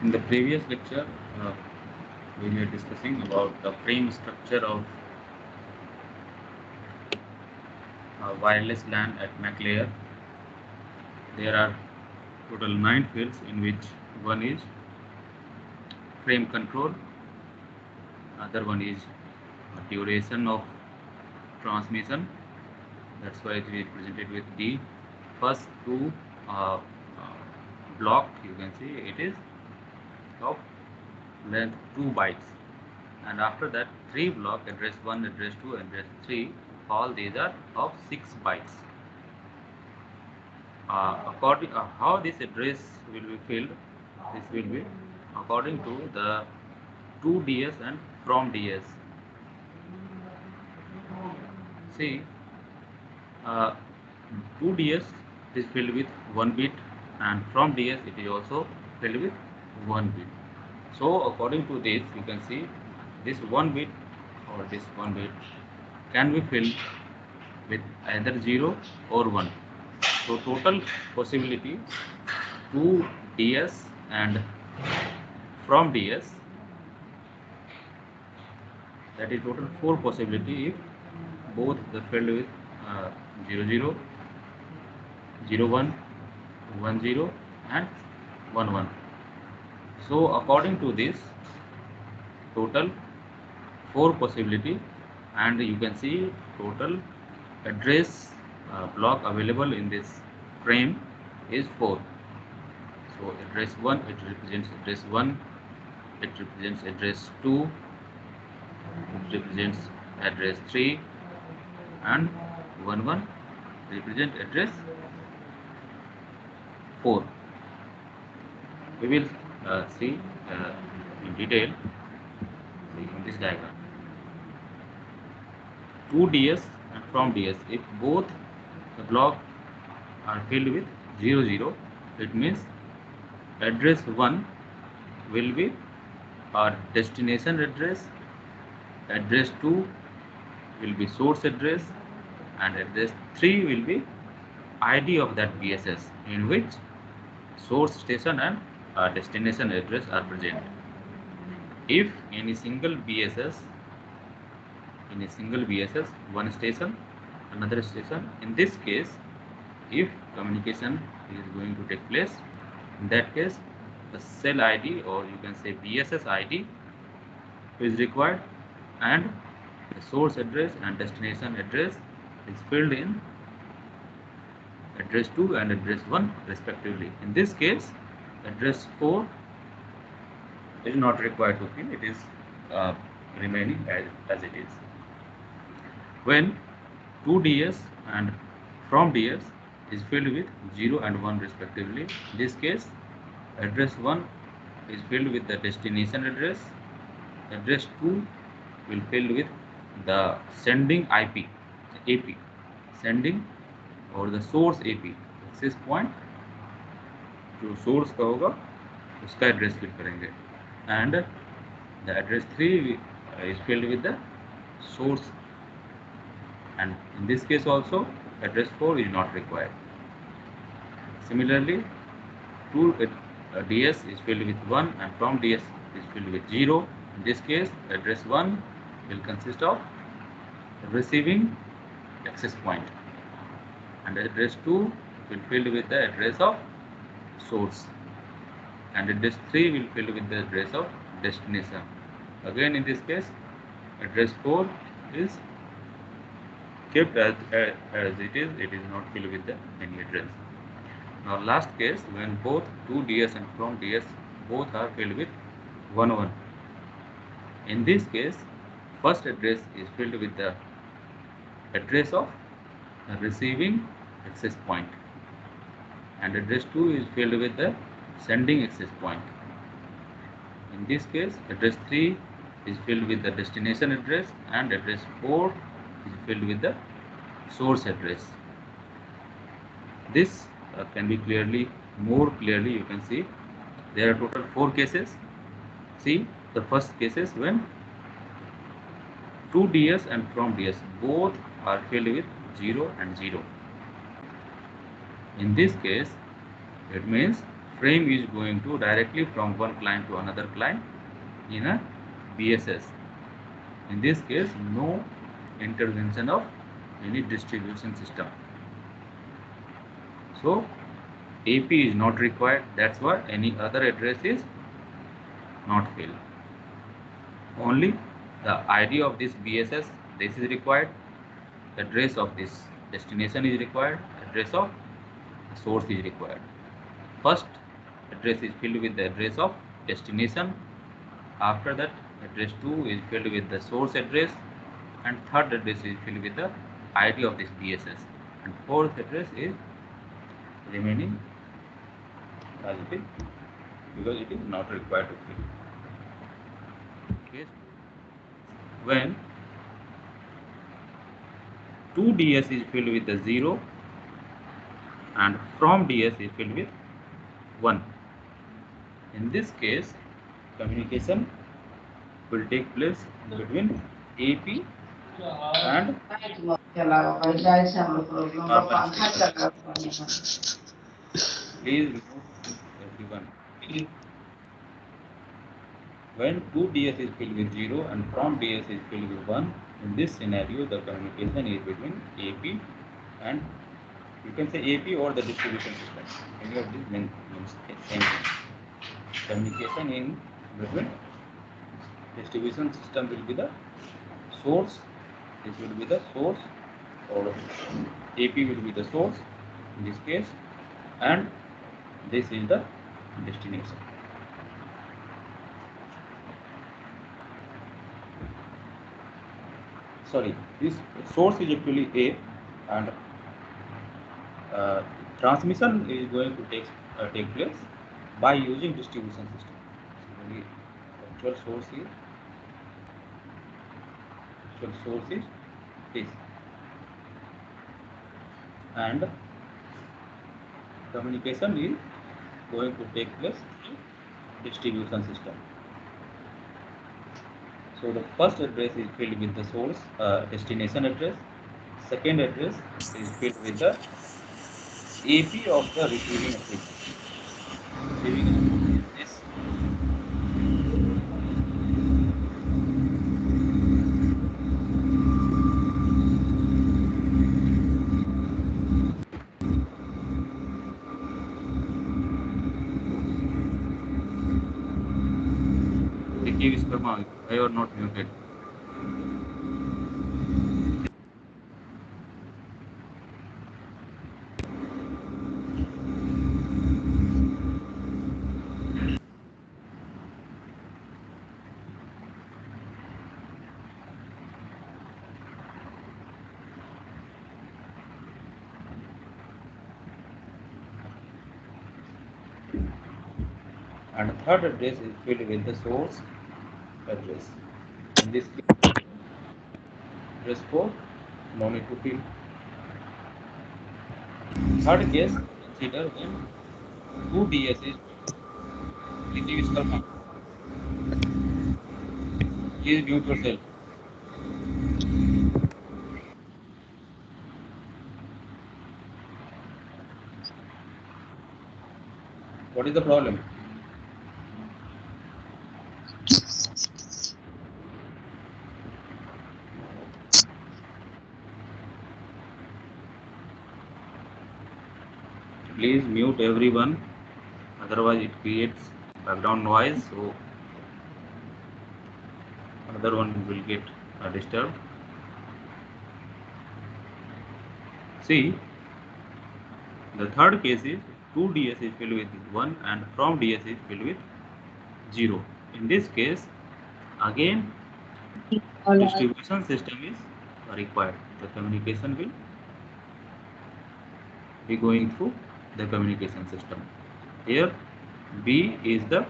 In the previous lecture, we were discussing about the frame structure of wireless LAN at MAC layer. There are total 9 fields, in which one is frame control, other one is duration of transmission. That's why it is represented with D. First two uh, block, you can see it is of length 2 bytes, and after that 3 block, address 1, address 2, address 3, all these are of 6 bytes. According how this address will be filled, this will be according to the to DS and from DS. See, to DS is filled with 1 bit, and from DS it is also filled with 1 bit. So according to this, you can see this 1 bit or this 1 bit can be filled with either 0 or 1. So total possibility to DS and from DS, that is total 4 possibility if both the filled with 0 0, 0 1, 1 0 and 1 1. So according to this, total 4 possibility, and you can see total address block available in this frame is 4. So address 1, it represents address 1, it represents address 2, it represents address 3, and 1 1 represent address 4. We will see in detail in this diagram. To DS and from DS, if both the block are filled with 0 0, it means address 1 will be our destination address, address 2 will be source address, and address 3 will be ID of that BSS, in which source station and destination address are present. If in a single BSS, one station, another station, in this case, if communication is going to take place, in that case the cell ID, or you can say BSS ID, is required, and the source address and destination address is filled in address 2 and address 1 respectively. In this case, address 4 is not required to fill, it is remaining as it is. When to DS and from DS is filled with 0 and 1 respectively, in this case address 1 is filled with the destination address, address 2 will fill with the sending IP, AP, sending और the source AP, access point जो source का होगा उसका address fill करेंगे, and the address 3 is filled with the source, and in this case also address 4 is not required. Similarly, to DS is filled with 1 and from DS is filled with 0. In this case, address 1 will consist of receiving access point, and address 2 will filled with the address of source, and address 3 will filled with the address of destination. Again, in this case, address 4 is kept as it is not filled with any address. Now last case, when both to DS and from DS both are filled with 1 1. In this case, first address is filled with the address of the receiving access point, and address 2 is filled with the sending access point. In this case, address 3 is filled with the destination address, and address 4 is filled with the source address. This can be more clearly you can see there are total 4 cases. See, the first case is when to DS and from DS both are filled with 0 and 0. In this case, it means frame is going to directly from one client to another client in a BSS. In this case, no intervention of any distribution system. So AP is not required. That's why any other address is not filled. Only the ID of this BSS, this is required. Address of this destination is required. Address of source is required. First address is filled with the address of destination. After that, address 2 is filled with the source address, and third address is filled with the ID of this BSS, and fourth address is remaining as it is because it is not required to fill. Okay. When 2 DS is filled with the 0 and from DS is filled with 1. In this case, communication will take place between AP and please remove everyone. When 2 DS is filled with 0 and from DS is filled with 1, in this scenario the communication is between AP and you can say AP or the distribution system. Any of these means same thing. Communication in between distribution system will be the source, this will be the source, or AP will be the source in this case, and this is the destination. Sorry, this source is actually A, and transmission is going to take place by using distribution system. So the actual source is this, and communication is going to take place through distribution system. So the first address is filled with the source destination address. Second address is filled with the AP of the receiving application. Receiving is this. देखिए Vishwakarma, why you are not muted? And third address is filled with the source address. In this case, address 4, no need to fill. Third case, consider when 2 DS is please Viskama. Please mute yourself. What is the problem? Please mute everyone, otherwise it creates background noise, so another one will get disturbed. See, the third case is 2 DS is filled with 1 and from DS is filled with 0. In this case, again distribution system is required. The communication will be going through the communication system. Here B is the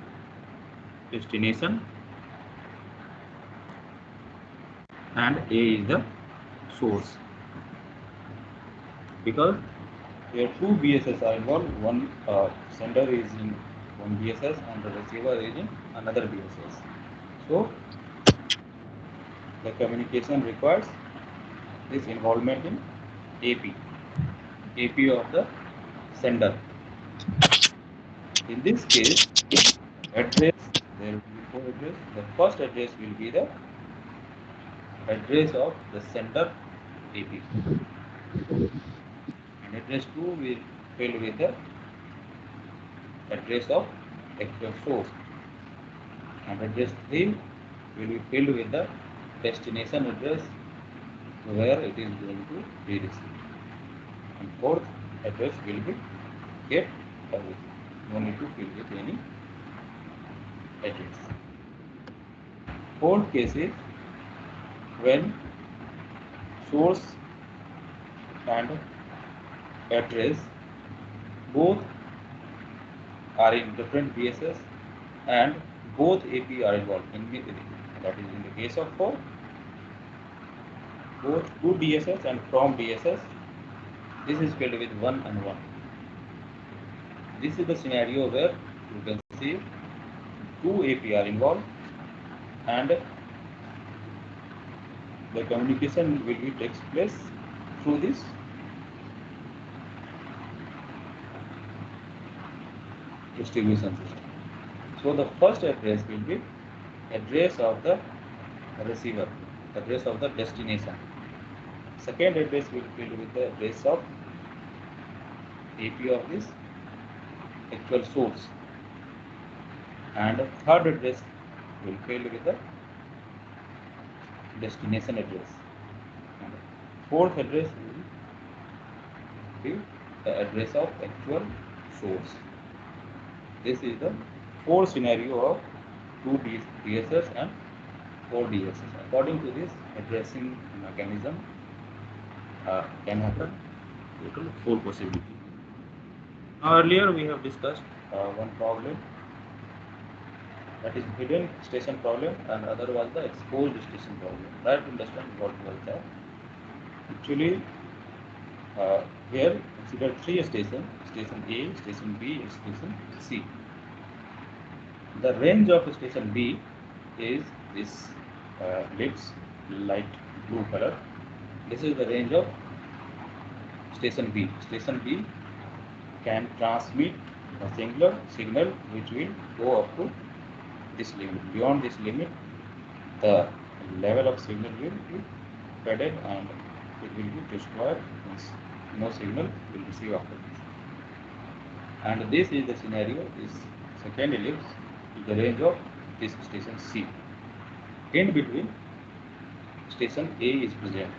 destination and A is the source. Because here two BSS are involved, one sender is in one BSS and the receiver is in another BSS. So the communication requires this involvement in AP of the sender. In this case, address, there will be four address. The first address will be the address of the sender AP. And address 2 will fill with the address of actual source. And address 3 will be filled with the destination address where it is going to be received. And fourth address will be get everything. No need to fill with any address. Fourth case is when source and address both are in different DSS and both AP are involved. That is in the case of for both to DSS and from DSS, this is filled with 1 and 1. This is the scenario where you can see two AP are involved and the communication will be takes place through this distribution system. So the first address will be address of the receiver, address of the destination. Second address will be filled with the address of AP of this actual source. And the third address will fill with the destination address. And fourth address will be the address of actual source. This is the four scenario of two DSS and four DSS. According to this addressing mechanism can happen total four possibilities. Now earlier we have discussed one problem, that is hidden station problem, and other was the exposed station problem. Try to understand what was that. Actually here consider three stations, station A, station B, and station C. The range of station B is this lips light blue color. This is the range of station B. Station B can transmit a singular signal which will go up to this limit. Beyond this limit, the level of signal will be faded and it will be destroyed. No signal will receive after this. And this is the scenario. This second ellipse is the range of this station C. In between, station A is present.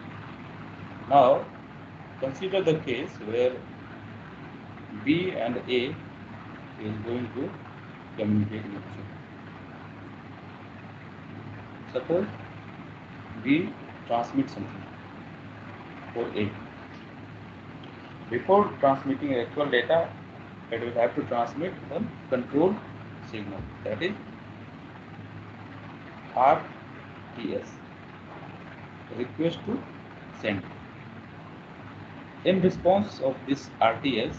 Now, consider the case where B and A is going to communicate with each other. Suppose B transmits something for A. Before transmitting actual data, it will have to transmit one control signal, that is RTS, request to send. In response of this RTS,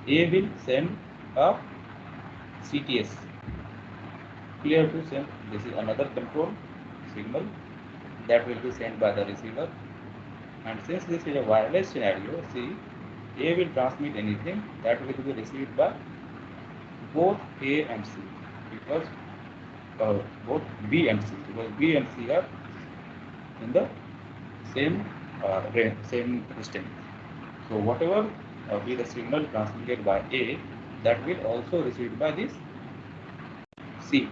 A will send a CTS, clear to send. This is another control signal that will be sent by the receiver. And since this is a wireless scenario, see, A will transmit anything that will be received by both A and C, because both B and C, because B and C are in the same range, same distance. So whatever be the signal transmitted by A, that will also received by this C.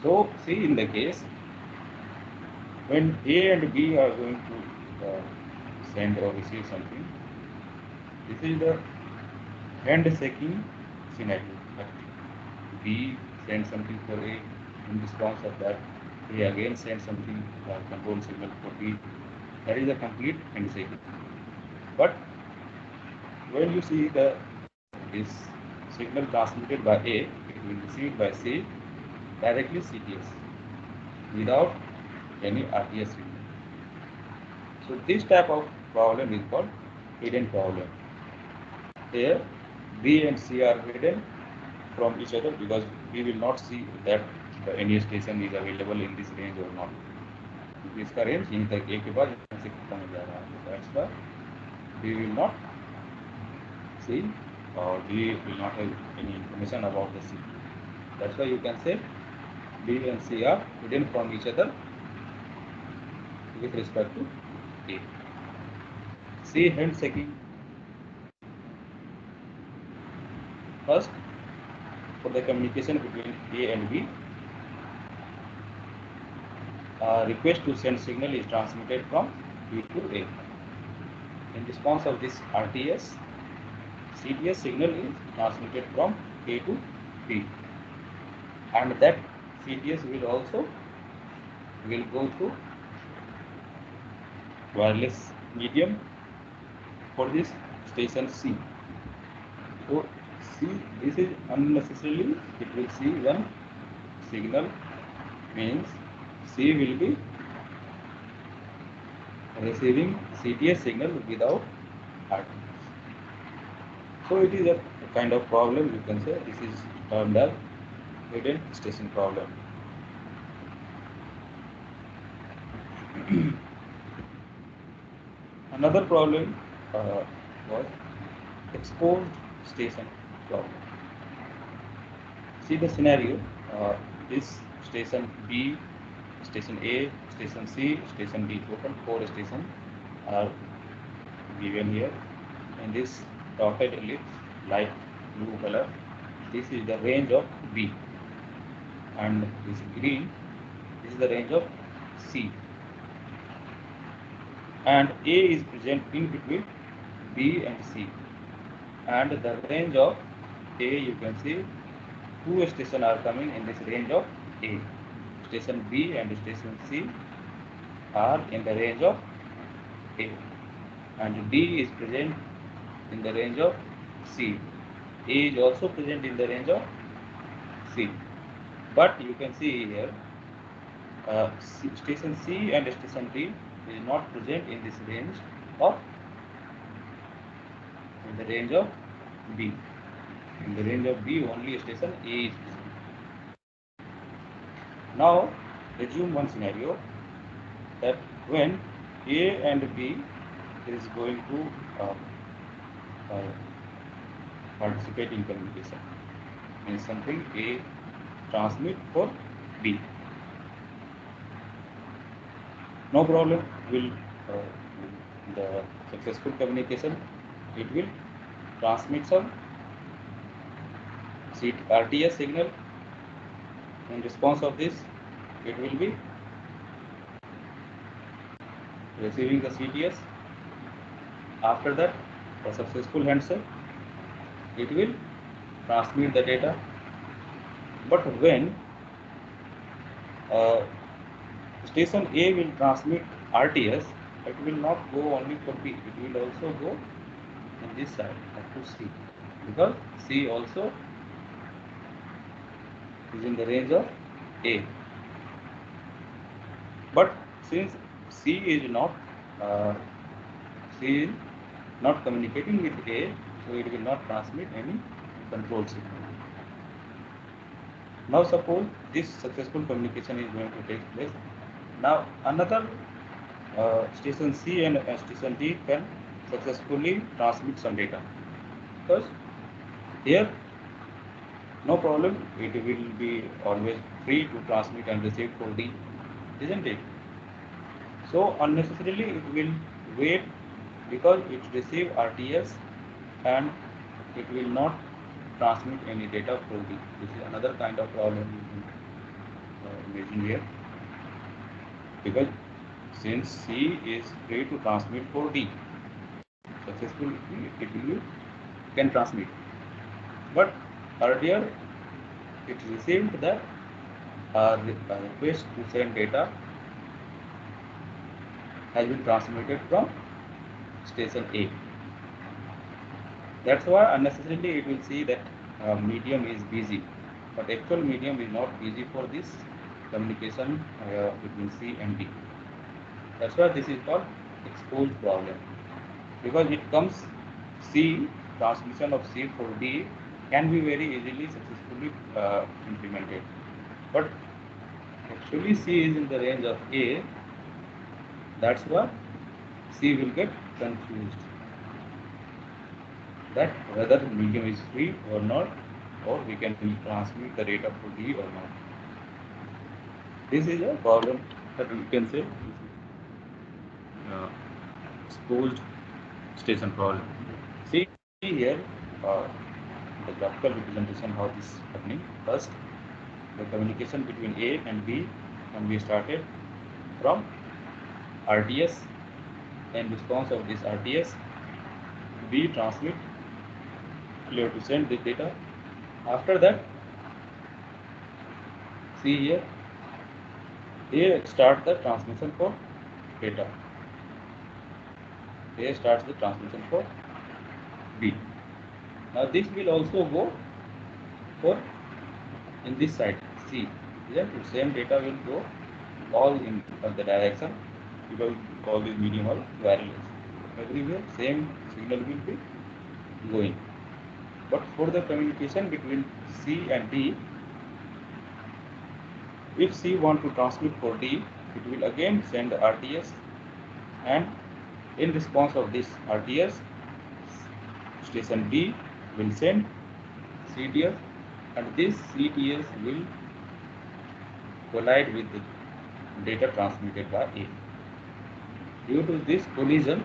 So see, in the case when A and B are going to send or receive something, this is the handshaking scenario. B sends something for A, in response of that A again sends something control signal for B. That is a complete handshaking. But when you see this signal transmitted by A, it will be received by C directly CTS without any RTS signal. So this type of problem is called hidden problem. Here B and C are hidden from each other because we will not see that any station is available in this range or not. इसका range यहीं तक एक के बाद यहाँ से खत्म हो जा रहा है. That's why we will not see or D will not have any information about the C. That's why you can say B and C are hidden from each other with respect to A. C handshaking. First, for the communication between A and B, a request to send signal is transmitted from B to A. In response of this RTS, CTS signal is transmitted from A to B, and that CTS will go through wireless medium for this station C. So C, this is unnecessarily, it will see one signal, means C will be receiving CTS signal without RTS. So it is a kind of problem, you can say. This is termed as hidden station problem. Another problem was exposed station problem. See the scenario. This station B, station A, station C, station D. Total 4 stations are given here. In this dotted ellipse, light blue color, this is the range of B, and this green, this is the range of C, and A is present in between B and C, and the range of A, you can see 2 stations are coming in this range of A. Station B and station C are in the range of A, and D is present in the range of C. A is also present in the range of C, but you can see here station C and station D is not present in this range of B. In the range of B, only station A is present. Now assume one scenario that when A and B is going to participate in communication, means something A transmit for B. No problem, will the successful communication, it will transmit some RTS signal. In response of this, it will be receiving the CTS. After that, a successful handshake, it will transmit the data. But when station A will transmit RTS, it will not go only for B, it will also go on this side up to C, because C also is in the range of A. But since C is not communicating with A, so it will not transmit any control signal. Now suppose this successful communication is going to take place. Now another station C and station D can successfully transmit some data, because here no problem, it will be always free to transmit and receive for D, isn't it? So unnecessarily it will wait, because it receive RTS and it will not transmit any data for D. This is another kind of problem you can imagine here, because since C is free to transmit for D, successfully it can transmit. But earlier it received the request to send data has been transmitted from station A. That's why unnecessarily it will see that medium is busy, but actual medium is not busy for this communication between C and D. That's why this is called exposed problem, because it comes C, transmission of C for D can be very easily successfully implemented, but actually C is in the range of A. That's why C will get confused. that whether medium is free or not, or we can transmit the data for D or not. This is a problem that we can say exposed station problem. See here the graphical representation how this is happening. First, the communication between A and B can be started from RTS. In response of this RTS, B transmit, clear to send this data. After that, see here, A start the transmission for data. A starts the transmission for B. Now this will also go for in this side C. Here the same data will go all in the direction because all these medium are wireless. Everywhere same signal will be going. But for the communication between C and D, if C want to transmit for D, it will again send RTS, and in response of this RTS, station B will send CTS, and this CTS will collide with the data transmitted by A. Due to this collision,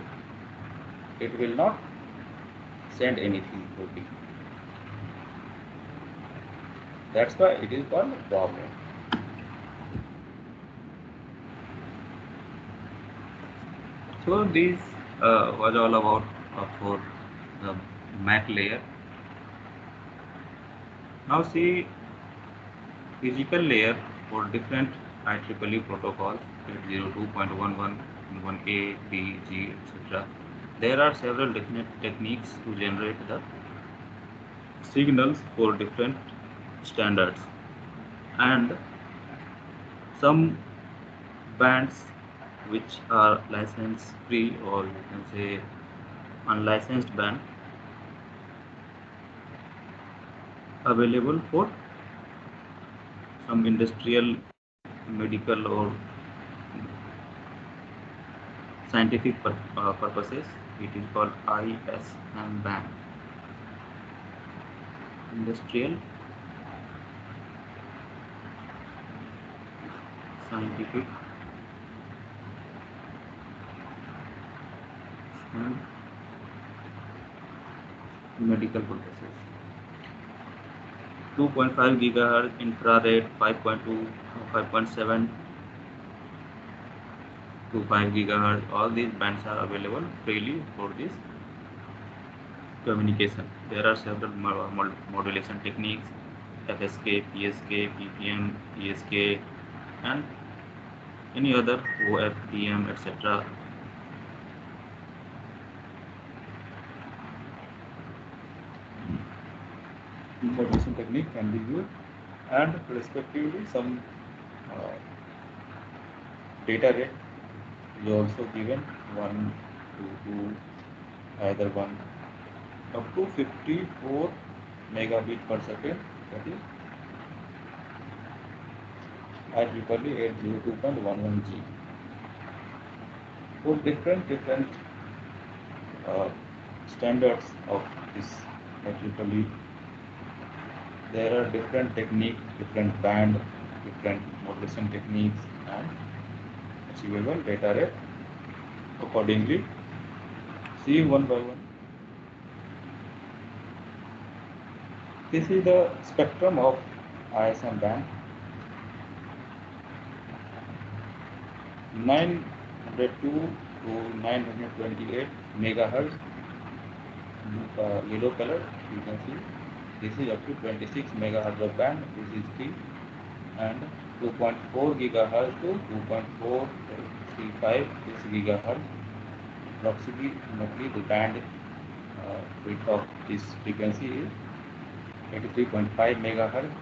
it will not send anything for B. That's why it is called a problem. So this was all about for the MAC layer. Now see physical layer for different IEEE protocols 802.11, 1A, B, G, etc. There are several different techniques to generate the signals for different standards, and some bands which are license free, or you can say unlicensed band, available for some industrial, medical or scientific purposes. It is called ISM band, industrial, scientific and medical purposes. 2.5 gigahertz infrared, 5.2, 5.7 to 5 gigahertz. All these bands are available freely for this communication. There are several modulation techniques: FSK, PSK, PPM, ESK, and any other OFDM, etc. Modulation technique can be used, and respectively some data rate is also given, 1 to 2, either 1 up to 54 megabit per second, that is IEEE 802.11g. For different standards of this IEEE, there are different techniques, different band, different modulation techniques, and achievable data rate accordingly. See one by one. This is the spectrum of ISM band. 902 to 928 megahertz, yellow color, you can see. This is up to 26 megahertz of band. This is T, and 2.4 gigahertz to 2.435 gigahertz. Approximately the band width of this frequency is 83.5 megahertz.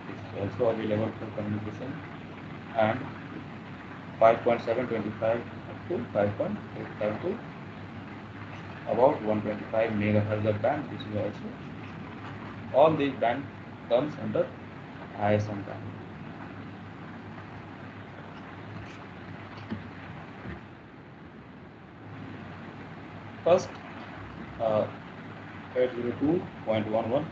It's also available for communication, and 5.725 up to 5.85 to about 125 megahertz of band. This is also, all these band comes under ISM band. First, 802.11.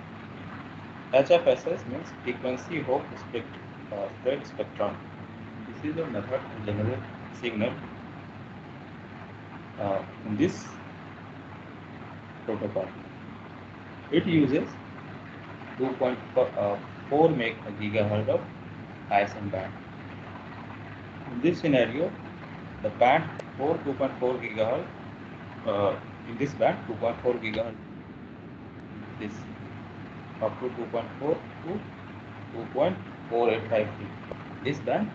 HFSS means frequency of spread spectrum. This is a method to generate signal in this protocol. It uses 2.4 gigahertz of ISM band. In this scenario, the band for 2.4 gigahertz, in this band 2.4 gigahertz, this up to 2.4 to 2.4853. This band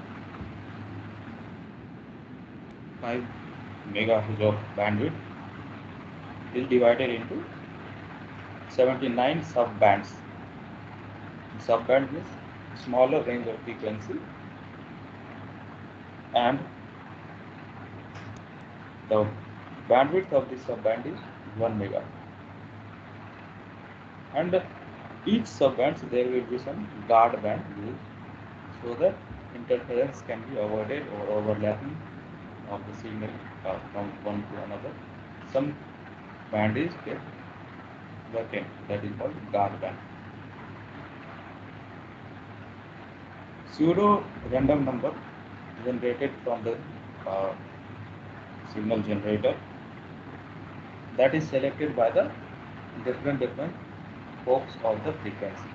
5 megahertz of bandwidth is divided into 79 sub-bands. Sub-band means smaller range of frequency, and the bandwidth of this sub-band is 1 megahertz. And each sub-band there will be some guard band used so that interference can be avoided or overlapping of the signal from one to another. Some band is kept vacant, that is called guard band. Pseudo random number generated from the signal generator, that is selected by the different scopes of the frequency.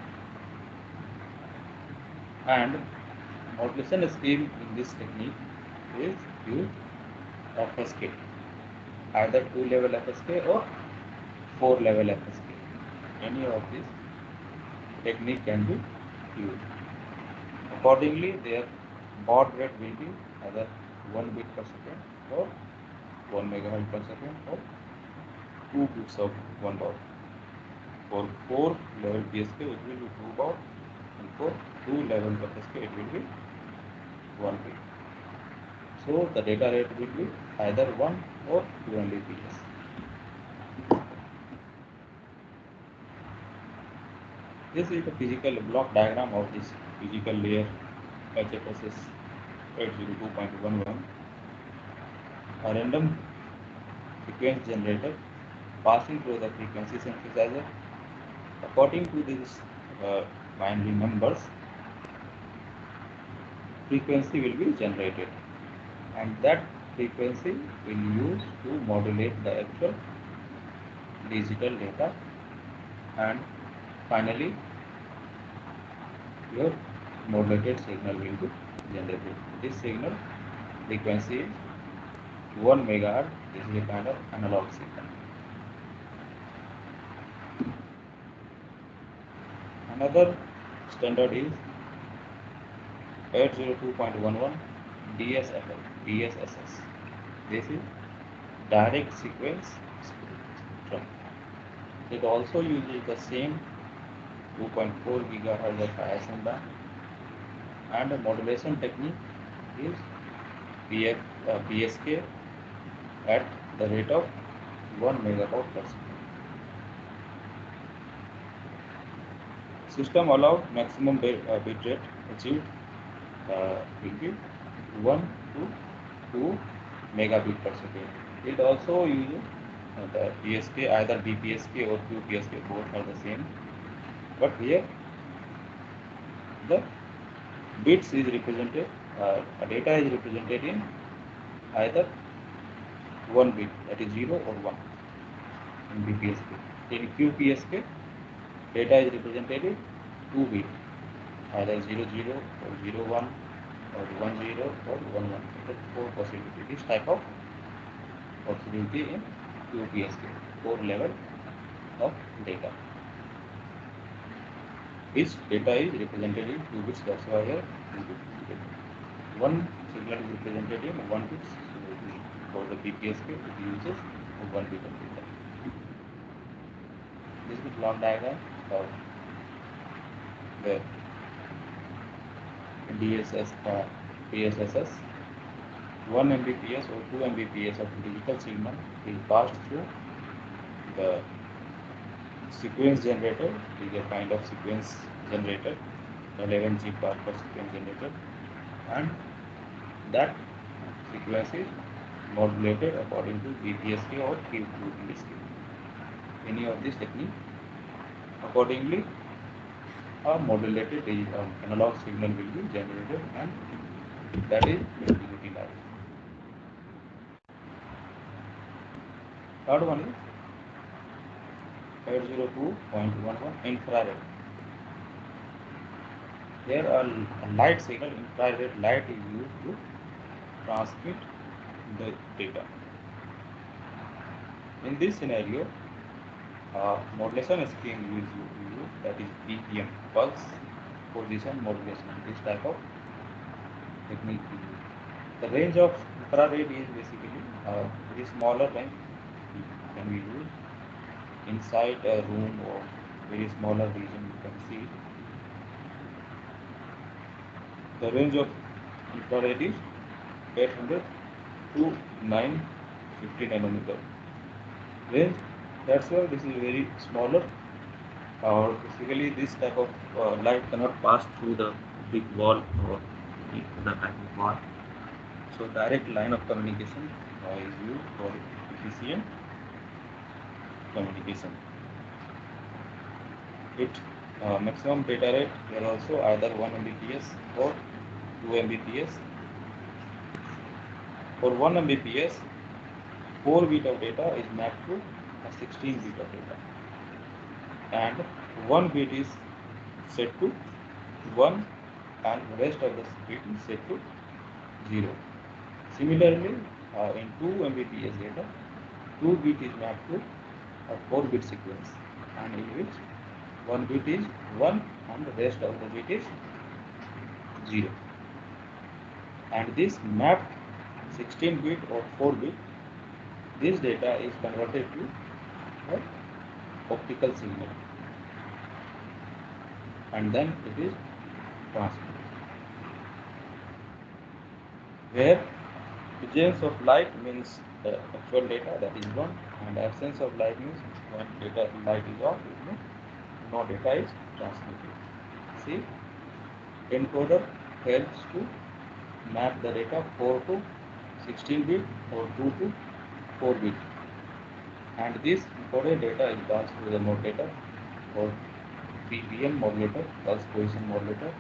And modulation scheme in this technique is used FSK, either 2-level FSK or 4-level FSK. Any of this technique can be used. Accordingly, their baud rate will be either 1 bit per second or 1 megahertz per second or 2 bits of 1 baud. For 4-level PSK it will be 2 baud, and for 2-level FSK it will be 1 bit. So the data rate will be either 1 or 2 Mbps. This is the physical block diagram of this physical layer HFSS 802.11. A random sequence generator passing through the frequency synthesizer. According to these binary numbers, frequency will be generated, and that frequency will use to modulate the actual digital data, and finally your modulated signal will be generated. This signal frequency is 1 megahertz. This is a kind of analog signal. Another standard is 802.11 DSSS. This is direct sequence spectrum. It also uses the same 2.4 gigahertz of ISM band, and the modulation technique is PSK at the rate of 1 megahertz per second. System allowed maximum bit rate achieved will be 1 to 2 megabit per second. It also uses the PSK, either BPSK or QPSK, both are the same. But here the bits is represented, data is represented in either 1 bit, that is 0 or 1 in BPSK. In QPSK, data is represented in 2 bit, either 00 or 01 or 10 or 11. There are 4 possibilities. This type of possibility in QPSK, 4 level of data. Each data is represented in 2 bits, that's why here one signal is represented in 1 bit. So for the BPSK it uses 1 bit of data. This is block diagram of the PSSS. 1 Mbps or 2 Mbps of digital signal is passed through the sequence generator. It is a kind of sequence generator, 11G per sequence generator, and that sequence is modulated according to BPSK or QQ in this case. any of this technique. Accordingly, a modulated analog signal will be generated and that is will be utilized. Third one is 802.11 infrared. Here a light signal, infrared light is used to transmit the data. In this scenario, modulation scheme is used, that is PPM, pulse position modulation. This type of technique is used. The range of infrared is basically very smaller range can be used inside a room or very smaller region. You can see the range of infrared is 800 to 950 nanometer range. That's why this is very smaller. Basically, this type of light cannot pass through the big wall or the type of wall. So direct line of communication is used for efficient communication. It maximum data rate here also either 1 Mbps or 2 Mbps. For 1 Mbps, 4 bit of data is mapped to a 16 bit of data, and 1 bit is set to 1 and rest of the bit is set to 0. Similarly, in 2 Mbps data, 2 bit is mapped to a 4 bit sequence, and in which 1 bit is 1 and the rest of the bit is 0. And this mapped 16 bit or 4 bit, this data is converted to an optical signal and then it is transmitted. Where presence of light means the actual data, that is 1, and absence of light means when light is off, it means no data is transmitted. See, encoder helps to map the data 4 to 16 bit or 2 to 4 bit, and this encoded data is passed to the modulator or PPM modulator, pulse position modulator,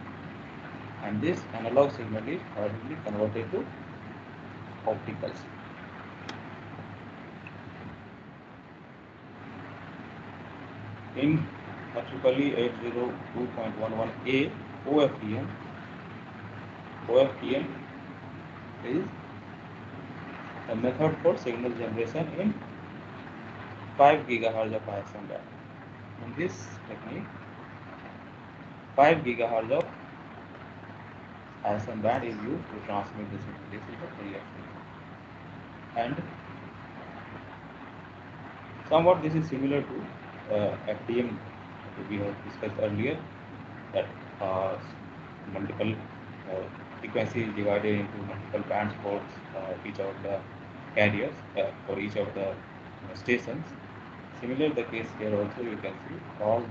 and this analog signal is finally converted to opticals. In IEEE 802.11a OFDM is a method for signal generation in 5 GHz of ISM band. In this technique, 5 GHz of ISM band is used to transmit the signal. This is the reaction. And somewhat this is similar to FDM we have discussed earlier, that multiple frequency is divided into multiple bands for each of the carriers, for each of the stations. Similar the case here also, you can see all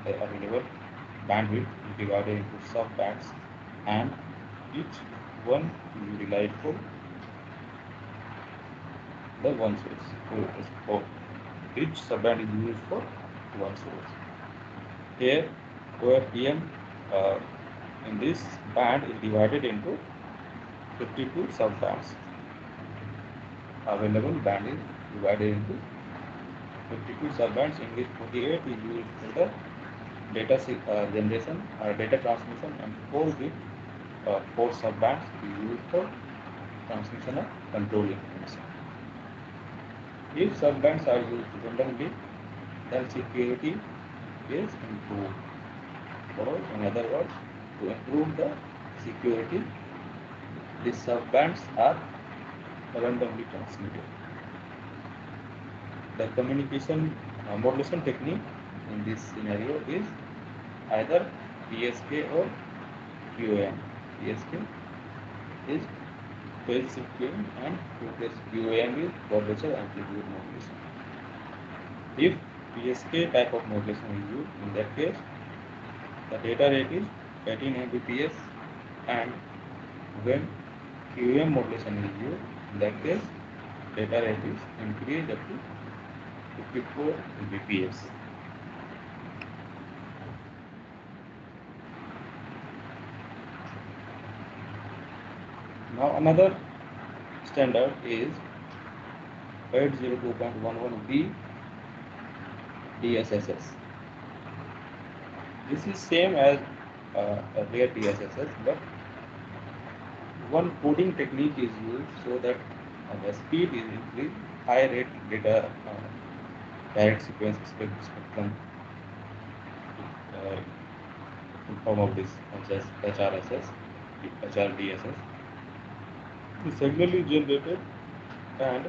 the available bandwidth is divided into sub bands, and each one is utilized for the one source. For each subband is used for one source. Here OFDM in this band is divided into 52 subbands. Available band is divided into 52 subbands, in which 48 is used for the data generation or data transmission, and 4 subbands is used for transmission of control information. If subbands are used redundantly, then security is improved. Or in other words, to improve the security, these subbands are randomly transmitted. The communication modulation technique in this scenario is either PSK or QAM. PSK is phase shift gain, and QAM is quadrature amplitude modulation. If PSK type of modulation is used, in that case the data rate is 18 Mbps, and when QAM modulation is used, in that case data rate is increased up to 54 Mbps. Now another standard is 802.11b DSSS. This is same as earlier DSSS, but one coding technique is used so that the speed is increased. High rate data direct sequence spectrum in form of this HRSS, HRDSS. The signal is generated and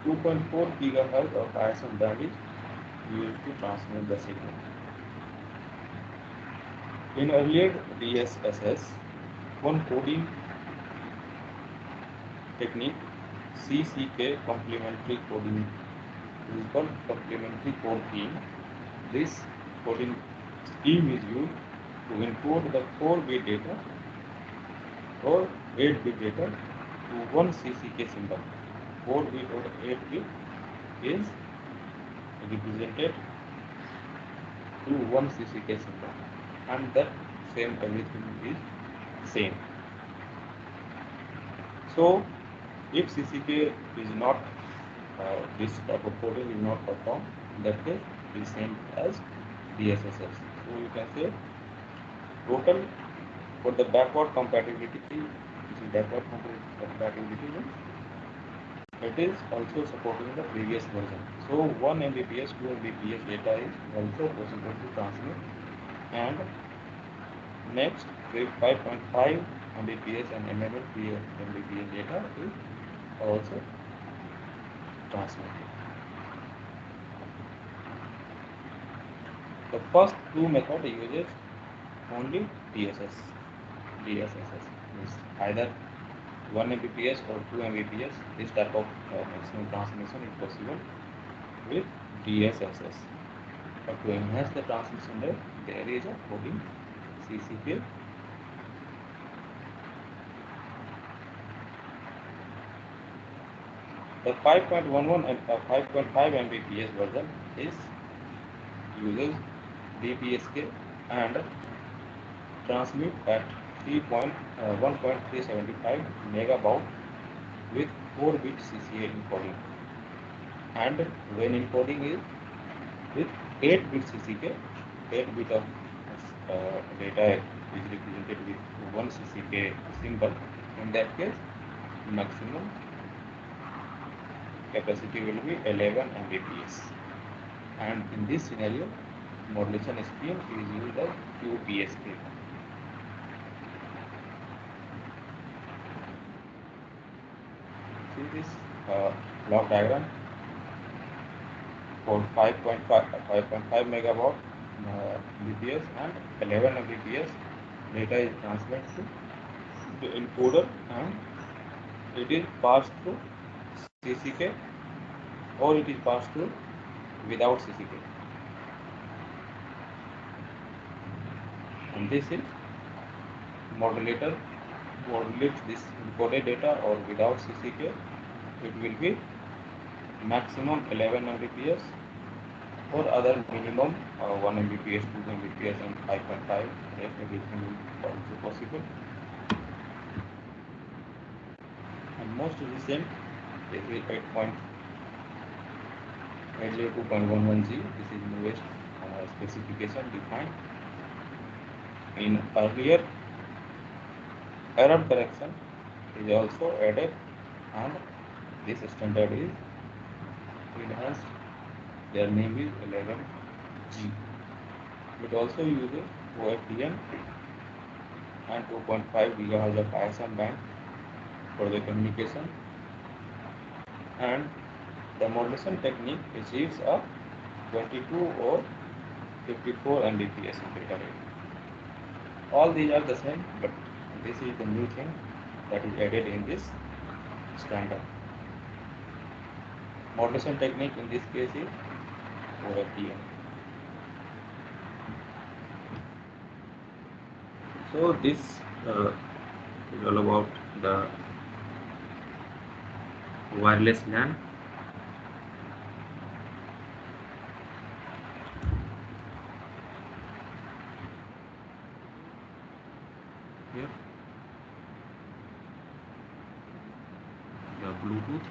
2.4 GHz of ISM band is used to transmit the signal. In earlier DSSS, one coding technique, CCK complementary coding, is called complementary code scheme. This coding scheme is used to encode the 4-bit data or 8-bit data to one CCK symbol. 4-bit or 8-bit is represented to one CCK symbol, and that same everything is same. So if CCK is not this type of coding is not performed, in that case it is same as DSSS. So you can say total for the backward compatibility, this is backward compatibility means it is also supporting the previous version. So 1 Mbps, 2 Mbps data is also possible to transmit, and next 5.5 Mbps and mmHg Mbps data is also transmitted. The first two method uses only DSSS means either 1 Mbps or 2 Mbps. This type of maximum transmission is possible with DSSS. But to enhance the transmission rate, there is a coding CCK. The 5.11 and 5.5 Mbps version is uses DPSK and transmit at 1.375 megabaud with 4-bit CCA encoding, and when encoding is with 8-bit CCK, 8-bit of data is represented with one CCK symbol. In that case, maximum capacity will be 11 Mbps, and in this scenario modulation scheme is used as QPSK. See this block diagram for 5.5 megawatt Mbps and 11 Mbps data is transmitted to the encoder, and it is passed through CCK or it is passed through without CCK. And this is modulator modulates this encoded data or without CCK. It will be maximum 11 Mbps or other minimum 1 Mbps, 2 Mbps and 5.5. Everything will also possible. And most recent is 802.11g. This is newest specification defined. In earlier, error correction is also added, and this standard is enhanced. Their name is 11G. It also uses OFDM and 2.5 GHz of ISM band for the communication, and the modulation technique achieves a 22 or 54 Mbps data rate. All these are the same, but this is the new thing that is added in this standard. Modulation technique in this case is OFDM. So this is all about the wireless LAN. here the Bluetooth